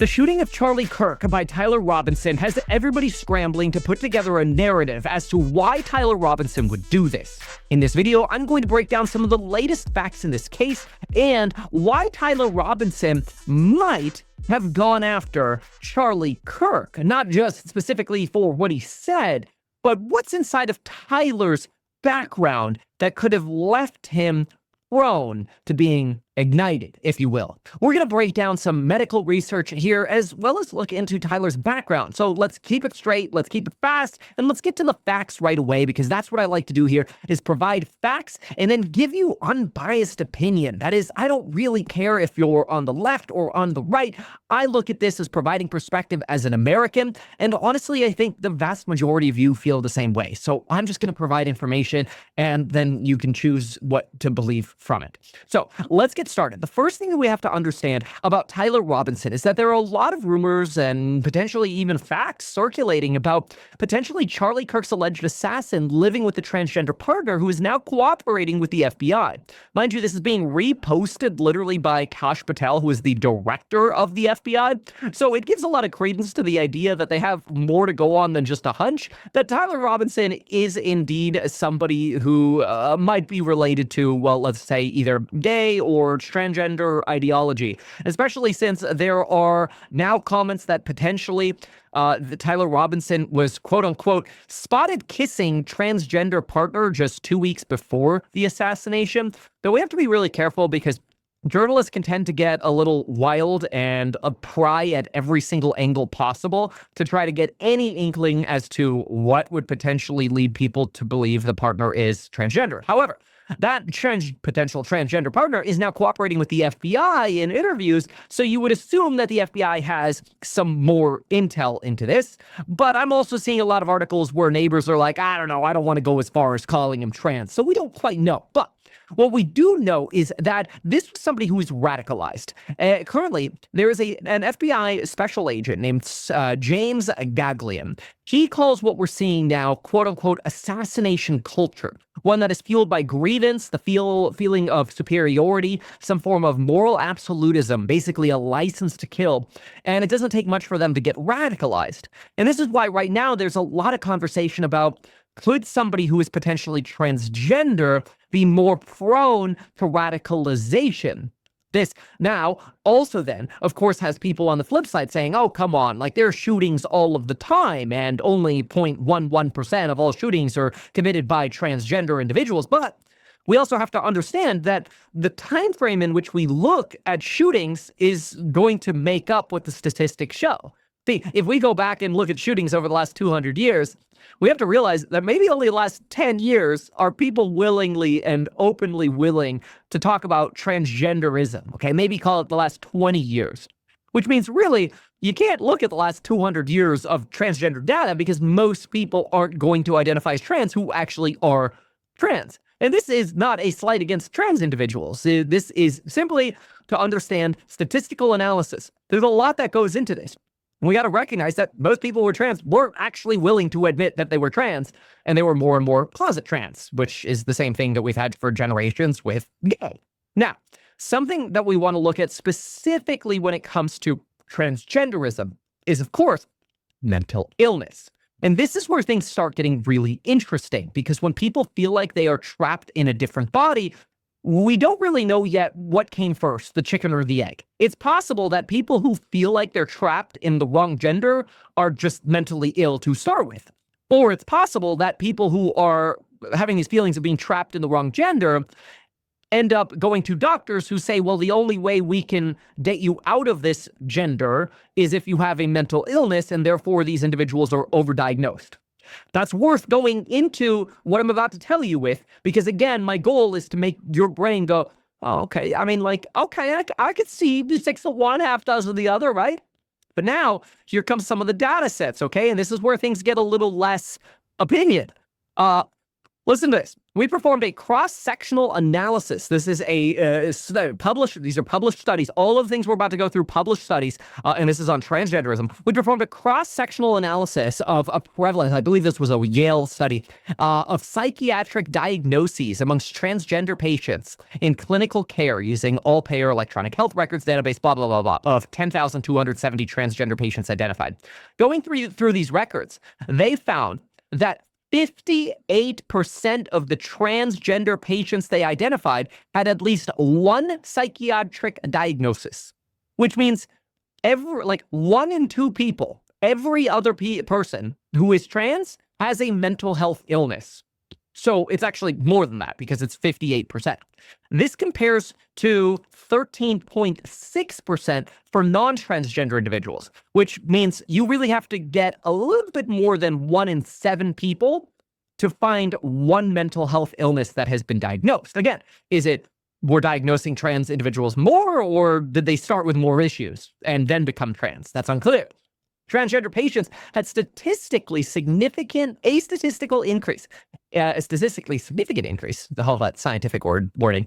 The shooting of Charlie Kirk by Tyler Robinson has everybody scrambling to put together a narrative as to why Tyler Robinson would do this. In this video, I'm going to break down some of the latest facts in this case and why Tyler Robinson might have gone after Charlie Kirk, not just specifically for what he said, but what's inside of Tyler's background that could have left him prone to being ignited, if you will. We're going to break down some medical research here, as well as look into Tyler's background. So let's keep it straight, let's keep it fast, and let's get to the facts right away, because that's what I like to do here, is provide facts and then give you unbiased opinion. That is, I don't really care if you're on the left or on the right. I look at this as providing perspective as an American, and honestly, I think the vast majority of you feel the same way. So I'm just going to provide information, and then you can choose what to believe from it. So let's get started. The first thing that we have to understand about Tyler Robinson is that there are a lot of rumors and potentially even facts circulating about potentially Charlie Kirk's alleged assassin living with a transgender partner who is now cooperating with the FBI. Mind you, this is being reposted literally by Kash Patel, who is the director of the FBI. So it gives a lot of credence to the idea that they have more to go on than just a hunch, that Tyler Robinson is indeed somebody who might be related to, well, let's say either gay or transgender ideology, especially since there are now comments that potentially Tyler Robinson was, quote unquote, spotted kissing transgender partner just 2 weeks before the assassination. Though we have to be really careful, because journalists can tend to get a little wild and pry at every single angle possible to try to get any inkling as to what would potentially lead people to believe the partner is transgender. However, that potential transgender partner is now cooperating with the FBI in interviews, so you would assume that the FBI has some more intel into this. But I'm also seeing a lot of articles where neighbors are like, I don't know, I don't want to go as far as calling him trans. So we don't quite know. But what we do know is that this was somebody who is radicalized. Currently, there is an FBI special agent named James Gaglian. He calls what we're seeing now, quote unquote, assassination culture, one that is fueled by grievance, the feeling of superiority, some form of moral absolutism, basically a license to kill. And it doesn't take much for them to get radicalized. And this is why right now there's a lot of conversation about, could somebody who is potentially transgender be more prone to radicalization? This now also then, of course, has people on the flip side saying, oh, come on, like there are shootings all of the time and only 0.11% of all shootings are committed by transgender individuals. But we also have to understand that the time frame in which we look at shootings is going to make up what the statistics show. See, if we go back and look at shootings over the last 200 years, we have to realize that maybe only the last 10 years are people willingly and openly willing to talk about transgenderism, okay? Maybe call it the last 20 years, which means really you can't look at the last 200 years of transgender data, because most people aren't going to identify as trans who actually are trans. And this is not a slight against trans individuals. This is simply to understand statistical analysis. There's a lot that goes into this. We got to recognize that most people who were trans weren't actually willing to admit that they were trans, and they were more and more closet trans, which is the same thing that we've had for generations with gay. Now, something that we want to look at specifically when it comes to transgenderism is, of course, mental illness. And this is where things start getting really interesting, because when people feel like they are trapped in a different body, we don't really know yet what came first, the chicken or the egg. It's possible that people who feel like they're trapped in the wrong gender are just mentally ill to start with. Or it's possible that people who are having these feelings of being trapped in the wrong gender end up going to doctors who say, well, the only way we can get you out of this gender is if you have a mental illness, and therefore these individuals are overdiagnosed. That's worth going into what I'm about to tell you with, because again, my goal is to make your brain go, oh, okay. I mean, like, okay, I could see 6 of one, half dozen of the other, right? But now here comes some of the data sets, okay? And this is where things get a little less opinion. Listen to this. We performed a cross-sectional analysis. This is these are published studies. All of the things we're about to go through, published studies, and this is on transgenderism. We performed a cross-sectional analysis of a prevalence, I believe this was a Yale study, of psychiatric diagnoses amongst transgender patients in clinical care using all-payer electronic health records database, blah, blah, blah, blah, of 10,270 transgender patients identified. Going through these records, they found that 58% of the transgender patients they identified had at least one psychiatric diagnosis, which means like 1 in 2 people, every other person who is trans has a mental health illness. So it's actually more than that because it's 58%. This compares to 13.6% for non-transgender individuals, which means you really have to get a little bit more than 1 in 7 people to find one mental health illness that has been diagnosed. Again, is it we're diagnosing trans individuals more, or did they start with more issues and then become trans? That's unclear. Transgender patients had a statistically significant increase, the whole that scientific wording,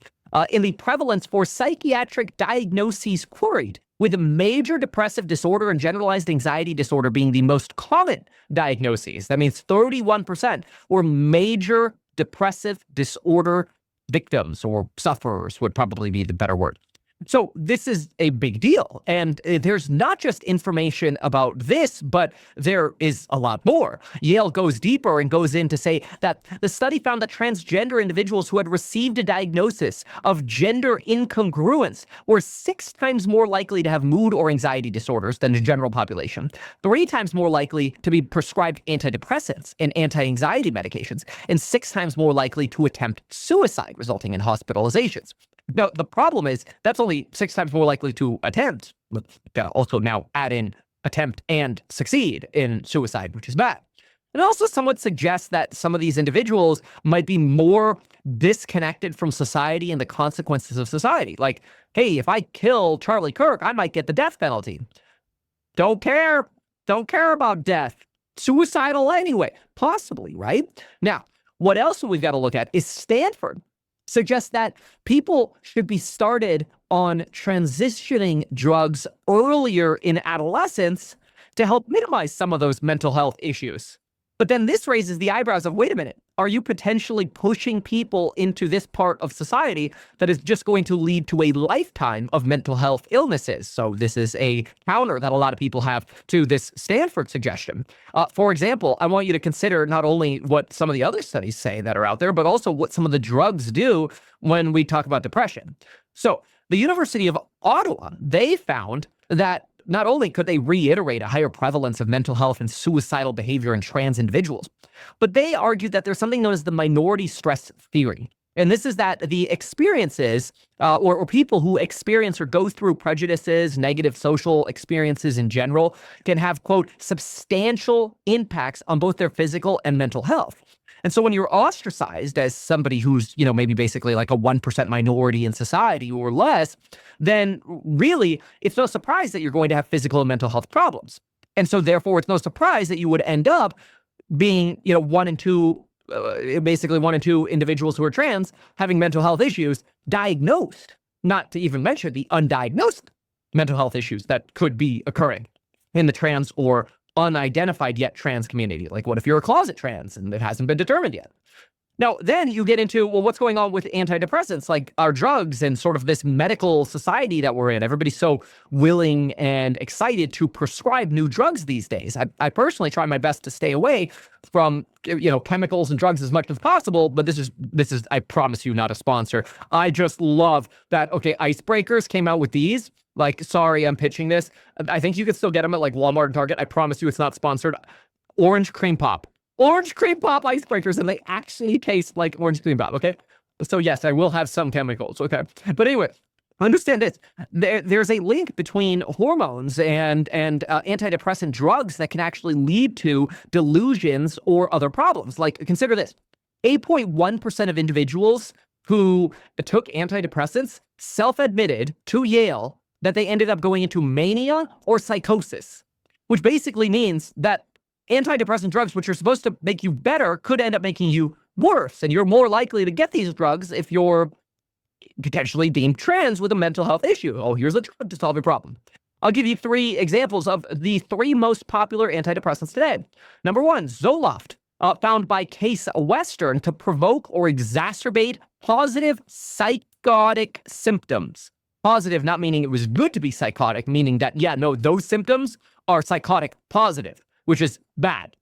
in the prevalence for psychiatric diagnoses queried, with major depressive disorder and generalized anxiety disorder being the most common diagnoses. That means 31% were major depressive disorder victims, or sufferers would probably be the better word. So this is a big deal. And there's not just information about this, but there is a lot more. Yale goes deeper and goes in to say that the study found that transgender individuals who had received a diagnosis of gender incongruence were 6 times more likely to have mood or anxiety disorders than the general population, 3 times more likely to be prescribed antidepressants and anti-anxiety medications, and 6 times more likely to attempt suicide, resulting in hospitalizations. Now, the problem is that's only 6 times more likely to attempt, but also now add in attempt and succeed in suicide, which is bad. It also somewhat suggests that some of these individuals might be more disconnected from society and the consequences of society. Like, hey, if I kill Charlie Kirk, I might get the death penalty. Don't care. Don't care about death. Suicidal anyway. Possibly, right? Now, what else we've got to look at is Stanford suggests that people should be started on transitioning drugs earlier in adolescence to help minimize some of those mental health issues. But then this raises the eyebrows of, wait a minute, are you potentially pushing people into this part of society that is just going to lead to a lifetime of mental health illnesses? So this is a counter that a lot of people have to this Stanford suggestion. For example, I want you to consider not only what some of the other studies say that are out there, but also what some of the drugs do when we talk about depression. So the University of Ottawa, they found that not only could they reiterate a higher prevalence of mental health and suicidal behavior in trans individuals, but they argued that there's something known as the minority stress theory. And this is that the experiences or people who experience or go through prejudices, negative social experiences in general, can have, quote, substantial impacts on both their physical and mental health. And so when you're ostracized as somebody who's, maybe basically like a 1% minority in society or less, then really it's no surprise that you're going to have physical and mental health problems. And so therefore it's no surprise that you would end up being, 1 in 2, basically 1 in 2 individuals who are trans having mental health issues diagnosed, not to even mention the undiagnosed mental health issues that could be occurring in the trans or unidentified yet trans community. Like, what if you're a closet trans and it hasn't been determined yet? Now, then you get into, well, what's going on with antidepressants, like our drugs and sort of this medical society that we're in. Everybody's so willing and excited to prescribe new drugs these days. I personally try my best to stay away from, chemicals and drugs as much as possible, but this is, I promise you, not a sponsor. I just love that, Icebreakers came out with these. Like, sorry, I'm pitching this. I think you could still get them at like Walmart and Target. I promise you it's not sponsored. Orange cream pop icebreakers, and they actually taste like orange cream pop, okay? So yes, I will have some chemicals, okay? But anyway, understand this. There's a link between hormones and antidepressant drugs that can actually lead to delusions or other problems. Like, consider this. 8.1% of individuals who took antidepressants self-admitted to Yale that they ended up going into mania or psychosis, which basically means that antidepressant drugs, which are supposed to make you better, could end up making you worse, and you're more likely to get these drugs if you're potentially deemed trans with a mental health issue. Oh, here's a drug to solve your problem. I'll give you 3 examples of the 3 most popular antidepressants today. Number 1, Zoloft, found by Case Western to provoke or exacerbate positive psychotic symptoms. Positive, not meaning it was good to be psychotic, meaning that, yeah, no, those symptoms are psychotic positive, which is bad.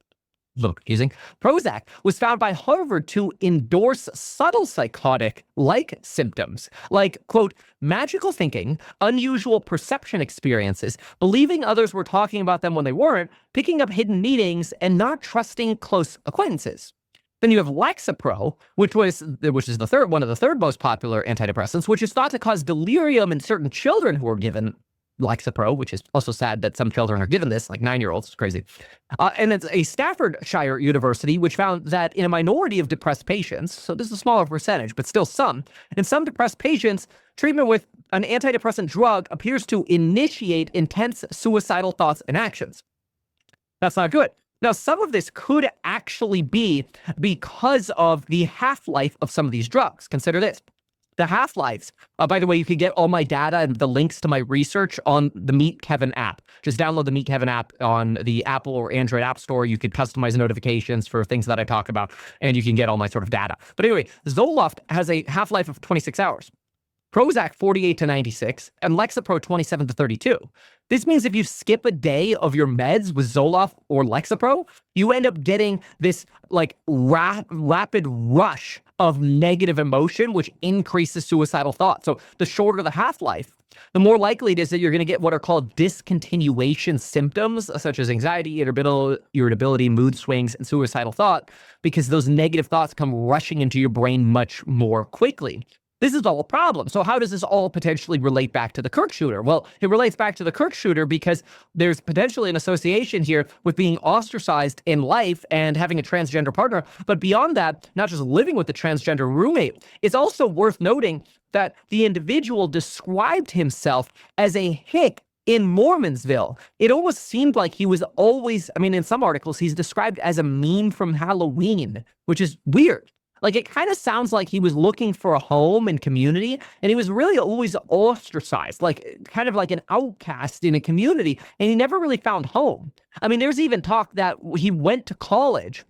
A little confusing. Prozac was found by Harvard to endorse subtle psychotic-like symptoms, like, quote, magical thinking, unusual perception experiences, believing others were talking about them when they weren't, picking up hidden meanings, and not trusting close acquaintances. Then you have Lexapro, which is one of the third most popular antidepressants, which is thought to cause delirium in certain children who are given Lexapro, which is also sad that some children are given this, like 9-year-olds. It's crazy. And it's a Staffordshire university, which found that in a minority of depressed patients, so this is a smaller percentage, but still some, in some depressed patients, treatment with an antidepressant drug appears to initiate intense suicidal thoughts and actions. That's not good. Now, some of this could actually be because of the half-life of some of these drugs. Consider this. The half-lives. By the way, you can get all my data and the links to my research on the Meet Kevin app. Just download the Meet Kevin app on the Apple or Android App Store. You could customize notifications for things that I talk about, and you can get all my sort of data. But anyway, Zoloft has a half-life of 26 hours. Prozac 48 to 96, and Lexapro 27 to 32. This means if you skip a day of your meds with Zoloft or Lexapro, you end up getting this like rapid rush of negative emotion, which increases suicidal thoughts. So the shorter the half-life, the more likely it is that you're going to get what are called discontinuation symptoms, such as anxiety, irritability, mood swings, and suicidal thought, because those negative thoughts come rushing into your brain much more quickly. This is all a problem. So how does this all potentially relate back to the Kirk shooter? Well, it relates back to the Kirk shooter because there's potentially an association here with being ostracized in life and having a transgender partner. But beyond that, not just living with the transgender roommate, it's also worth noting that the individual described himself as a hick in Mormonsville. It almost seemed like he was always, in some articles, he's described as a meme from Halloween, which is weird. Like, it kind of sounds like he was looking for a home and community, and he was really always ostracized, like kind of like an outcast in a community, and he never really found home. There's even talk that he went to college,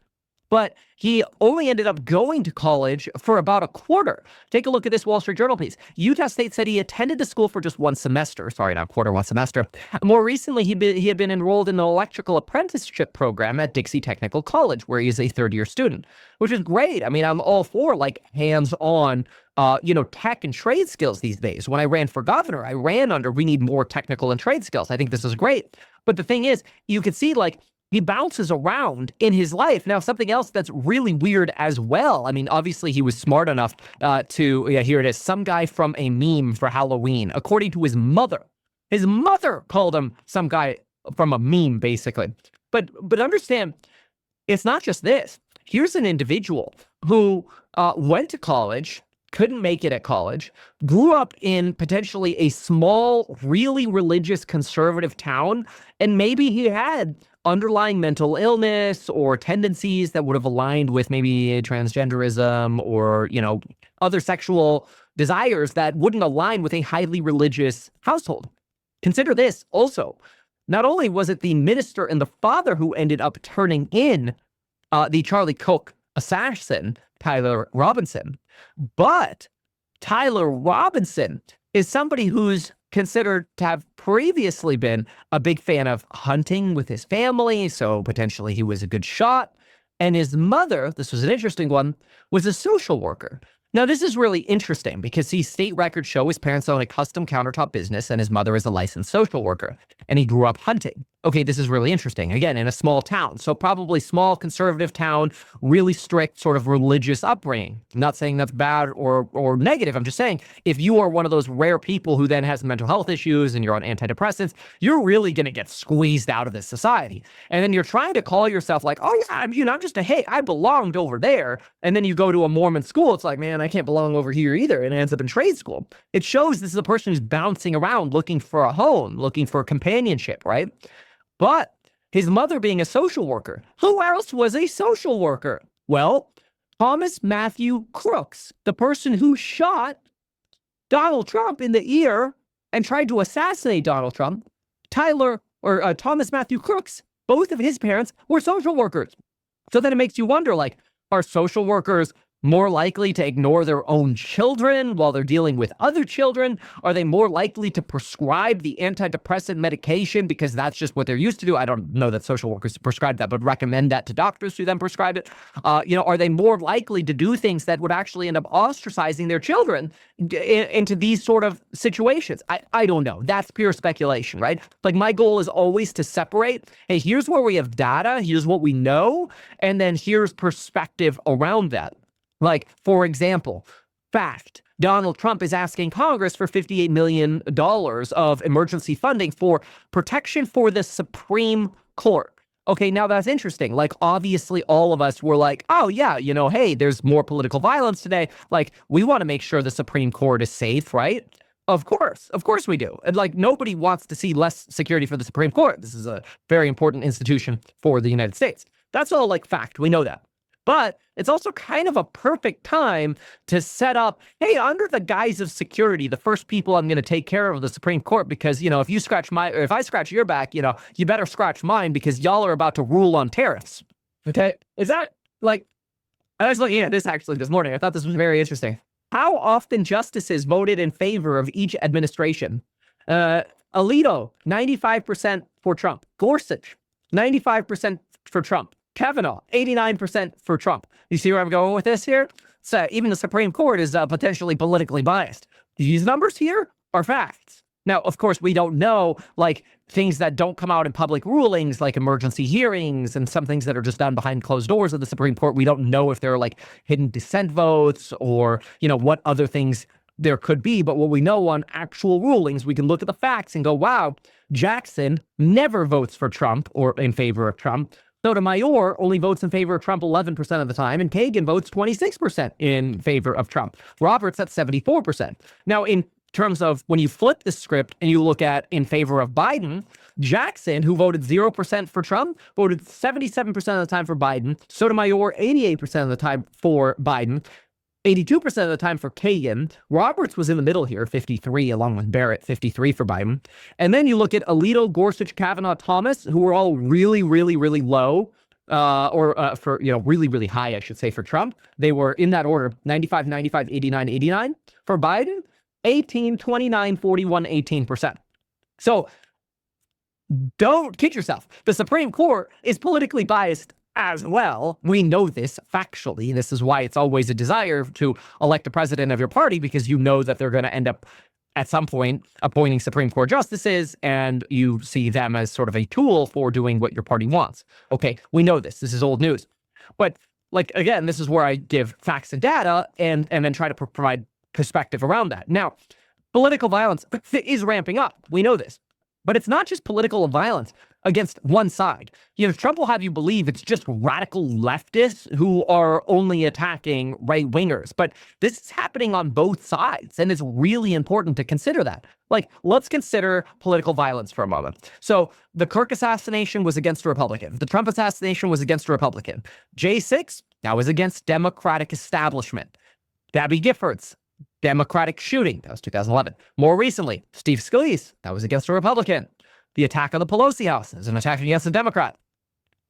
but he only ended up going to college for about a quarter. Take a look at this Wall Street Journal piece. Utah State said he attended the school for just 1 semester. Sorry, not quarter, 1 semester. More recently, he had been enrolled in the electrical apprenticeship program at Dixie Technical College, where he is a third-year student, which is great. I'm all for like hands-on, tech and trade skills these days. When I ran for governor, I ran under we need more technical and trade skills. I think this is great. But the thing is, you can see like he bounces around in his life. Now, something else that's really weird as well. Obviously, he was smart enough here it is. Some guy from a meme for Halloween, according to his mother. His mother called him some guy from a meme, basically. But understand, it's not just this. Here's an individual who went to college, couldn't make it at college, grew up in potentially a small, really religious conservative town, and maybe he had underlying mental illness or tendencies that would have aligned with maybe transgenderism or, other sexual desires that wouldn't align with a highly religious household. Consider this also. Not only was it the minister and the father who ended up turning in the Charlie Cook assassin, Tyler Robinson, but Tyler Robinson is somebody who's considered to have previously been a big fan of hunting with his family, so potentially he was a good shot. And his mother, this was an interesting one, was a social worker. Now, this is really interesting because state records show his parents own a custom countertop business and his mother is a licensed social worker. And he grew up hunting. Okay, this is really interesting. Again, in a small town. So probably small conservative town, really strict sort of religious upbringing. I'm not saying that's bad or negative. I'm just saying if you are one of those rare people who then has mental health issues and you're on antidepressants, you're really going to get squeezed out of this society. And then you're trying to call yourself like, oh yeah, I'm just a, hey, I belonged over there. And then you go to a Mormon school. It's like, man, I can't belong over here either. And it ends up in trade school. It shows this is a person who's bouncing around looking for a home, looking for companionship, right? But his mother being a social worker, who else was a social worker? Well, Thomas Matthew Crooks, the person who shot Donald Trump in the ear and tried to assassinate Donald Trump, Thomas Matthew Crooks, both of his parents were social workers. So then it makes you wonder, like, are social workers more likely to ignore their own children while they're dealing with other children? Are they more likely to prescribe the antidepressant medication because that's just what they're used to do? I don't know that social workers prescribe that, but recommend that to doctors who then prescribe it. Are they more likely to do things that would actually end up ostracizing their children into these sort of situations? I don't know. That's pure speculation, right? Like, my goal is always to separate, hey, here's where we have data, here's what we know, and then here's perspective around that. Like, for example, fact, Donald Trump is asking Congress for $58 million of emergency funding for protection for the Supreme Court. Okay, now that's interesting. Like, obviously, all of us were like, oh, yeah, hey, there's more political violence today. Like, we want to make sure the Supreme Court is safe, right? Of course we do. And like, nobody wants to see less security for the Supreme Court. This is a very important institution for the United States. That's all like fact. We know that. But it's also kind of a perfect time to set up, hey, under the guise of security, the first people I'm going to take care of the Supreme Court, because, if I scratch your back, you better scratch mine because y'all are about to rule on tariffs. Okay. Is that like, I was looking at this actually this morning. I thought this was very interesting. How often justices voted in favor of each administration? Alito, 95% for Trump. Gorsuch, 95% for Trump. Kavanaugh, 89% for Trump. You see where I'm going with this here? So even the Supreme Court is potentially politically biased. These numbers here are facts. Now, of course, we don't know, like, things that don't come out in public rulings, like emergency hearings and some things that are just done behind closed doors of the Supreme Court. We don't know if there are like hidden dissent votes or, what other things there could be. But what we know on actual rulings, we can look at the facts and go, wow, Jackson never votes for Trump or in favor of Trump. Sotomayor only votes in favor of Trump 11% of the time, and Kagan votes 26% in favor of Trump. Roberts at 74%. Now, in terms of when you flip the script and you look at in favor of Biden, Jackson, who voted 0% for Trump, voted 77% of the time for Biden. Sotomayor, 88% of the time for Biden. 82% of the time for Kagan. Roberts was in the middle here, 53, along with Barrett, 53 for Biden. And then you look at Alito, Gorsuch, Kavanaugh, Thomas, who were all really, really, really low, really, really high, I should say, for Trump. They were in that order, 95, 95, 89, 89. For Biden, 18, 29, 41, 18%. So don't kid yourself. The Supreme Court is politically biased as well. We know this factually. This is why it's always a desire to elect a president of your party, because you know that they're going to end up at some point appointing Supreme Court justices, and you see them as sort of a tool for doing what your party wants. Okay, we know this. This is old news. But like, again, this is where I give facts and data and then try to provide perspective around that. Now, political violence is ramping up. We know this. But it's not just political violence against one side. Trump will have you believe it's just radical leftists who are only attacking right-wingers. But this is happening on both sides, and it's really important to consider that. Like, let's consider political violence for a moment. So the Kirk assassination was against a Republican. The Trump assassination was against a Republican. J6, that was against Democratic establishment. Gabby Giffords, Democratic shooting. That was 2011. More recently, Steve Scalise. That was against a Republican. The attack on the Pelosi house is an attack against a Democrat.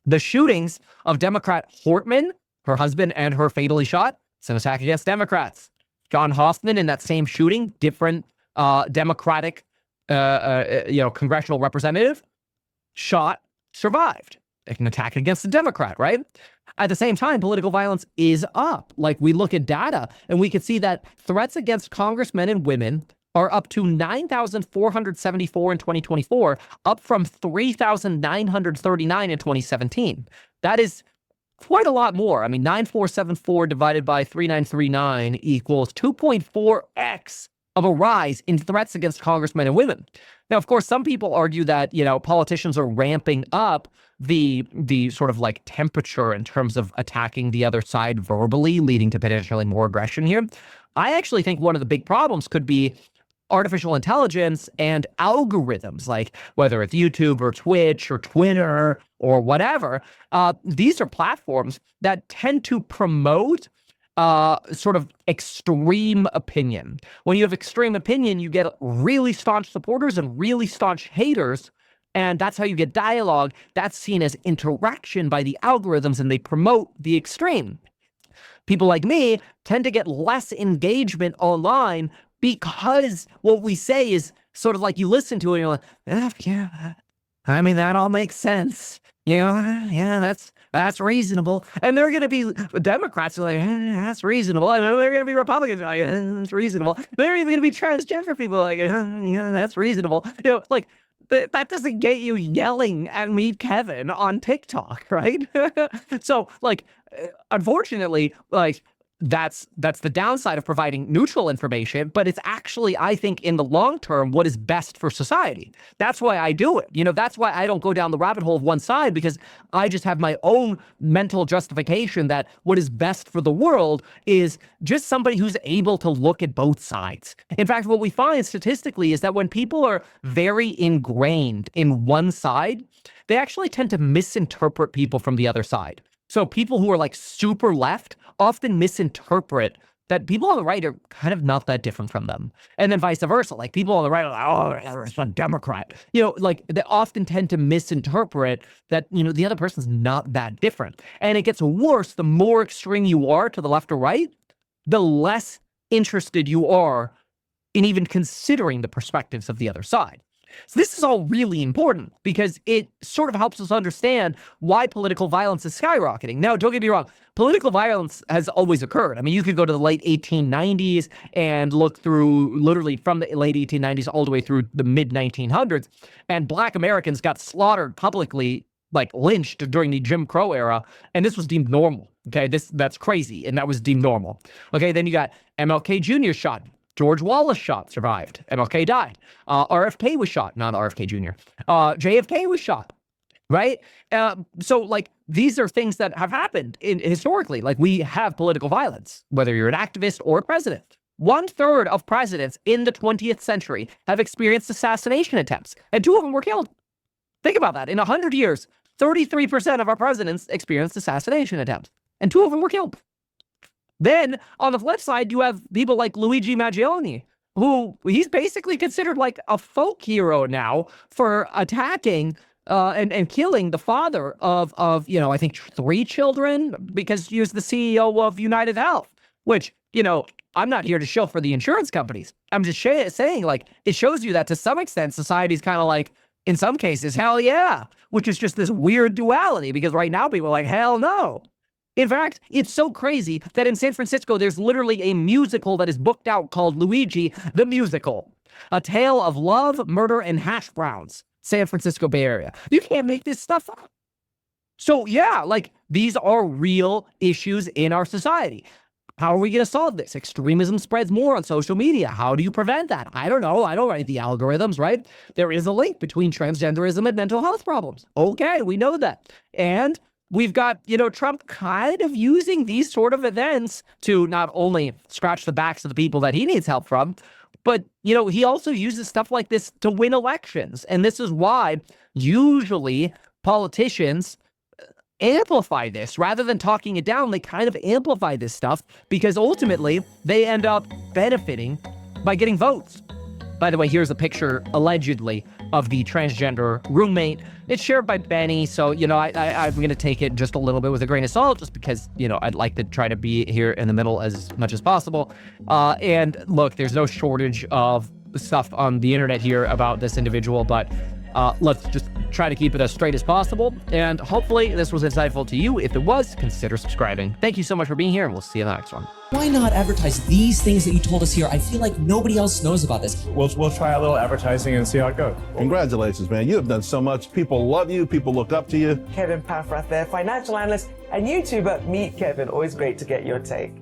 The shootings of Democrat Hortman, her husband, and her fatally shot, it's an attack against Democrats. John Hoffman in that same shooting, different Democratic, congressional representative, shot, survived. An attack against a Democrat, right? At the same time, political violence is up. Like, we look at data and we can see that threats against congressmen and women are up to 9,474 in 2024, up from 3,939 in 2017. That is quite a lot more. I mean, 9,474 divided by 3,939 equals 2.4x of a rise in threats against congressmen and women. Now, of course, some people argue that, politicians are ramping up the sort of like temperature in terms of attacking the other side verbally, leading to potentially more aggression here. I actually think one of the big problems could be artificial intelligence and algorithms, like whether it's YouTube or Twitch or Twitter or whatever. These are platforms that tend to promote sort of extreme opinion. When you have extreme opinion, you get really staunch supporters and really staunch haters. And that's how you get dialogue. That's seen as interaction by the algorithms, and they promote the extreme. People like me tend to get less engagement online because what we say is sort of like you listen to it and you're like, yeah, I mean, that all makes sense. You know, yeah, that's reasonable. And they're going to be Democrats are like, that's reasonable. And they're going to be Republicans like, that's reasonable. They're even going to be transgender people like, yeah, that's reasonable. You know, like, that doesn't get you yelling at Meet Kevin on TikTok, right? So, like, unfortunately, like, that's the downside of providing neutral information, but it's actually, I think, in the long term, what is best for society. That's why I do it. You know, that's why I don't go down the rabbit hole of one side, because I just have my own mental justification that what is best for the world is just somebody who's able to look at both sides. In fact, what we find statistically is that when people are very ingrained in one side, they actually tend to misinterpret people from the other side. So people who are like super left often misinterpret that people on the right are kind of not that different from them. And then vice versa. Like people on the right are like, oh, it's a Democrat. You know, like they often tend to misinterpret that, you know, the other person's not that different. And it gets worse the more extreme you are to the left or right, the less interested you are in even considering the perspectives of the other side. So this is all really important because it sort of helps us understand why political violence is skyrocketing. Now, don't get me wrong, political violence has always occurred. I mean, you could go to the late 1890s and look through literally from the late 1890s all the way through the mid 1900s, and Black Americans got slaughtered publicly, like lynched during the Jim Crow era, and this was deemed normal. Okay, that's crazy, and that was deemed normal. Okay, then you got MLK Jr. shot. George Wallace shot, survived. MLK died. RFK was shot, not RFK Jr. JFK was shot, right? So, like, these are things that have happened historically. Like, we have political violence, whether you're an activist or a president. 1/3 of presidents in the 20th century have experienced assassination attempts, and 2 of them were killed. Think about that. In 100 years, 33% of our presidents experienced assassination attempts, and 2 of them were killed. Then, on the flip side, you have people like Luigi Maggioni, who he's basically considered like a folk hero now for attacking and killing the father of you know, I think 3 children because he was the CEO of United Health, which, you know, I'm not here to show for the insurance companies. I'm just saying, like, it shows you that to some extent, society's kind of like, in some cases, hell yeah, which is just this weird duality because right now people are like, hell no. In fact, it's so crazy that in San Francisco, there's literally a musical that is booked out called Luigi the Musical, a tale of love, murder, and hash browns, San Francisco Bay Area. You can't make this stuff up. So yeah, like these are real issues in our society. How are we going to solve this? Extremism spreads more on social media. How do you prevent that? I don't know. I don't write the algorithms, right? There is a link between transgenderism and mental health problems. Okay, we know that. And we've got, you know, Trump kind of using these sort of events to not only scratch the backs of the people that he needs help from, but, you know, he also uses stuff like this to win elections. And this is why usually politicians amplify this rather than talking it down. They kind of amplify this stuff because ultimately they end up benefiting by getting votes. By the way, here's a picture, allegedly, of the transgender roommate. It's shared by Benny, so, you know, I'm going to take it just a little bit with a grain of salt, just because, you know, I'd like to try to be here in the middle as much as possible. And look, there's no shortage of stuff on the internet here about this individual, but let's just try to keep it as straight as possible. And hopefully this was insightful to you. If it was, consider subscribing. Thank you so much for being here, and we'll see you in the next one. Why not advertise these things that you told us here? I feel like nobody else knows about this. We'll try a little advertising and see how it goes. Congratulations, man. You have done so much. People love you. People look up to you. Kevin Paffrath there, financial analyst and YouTuber. Meet Kevin. Always great to get your take.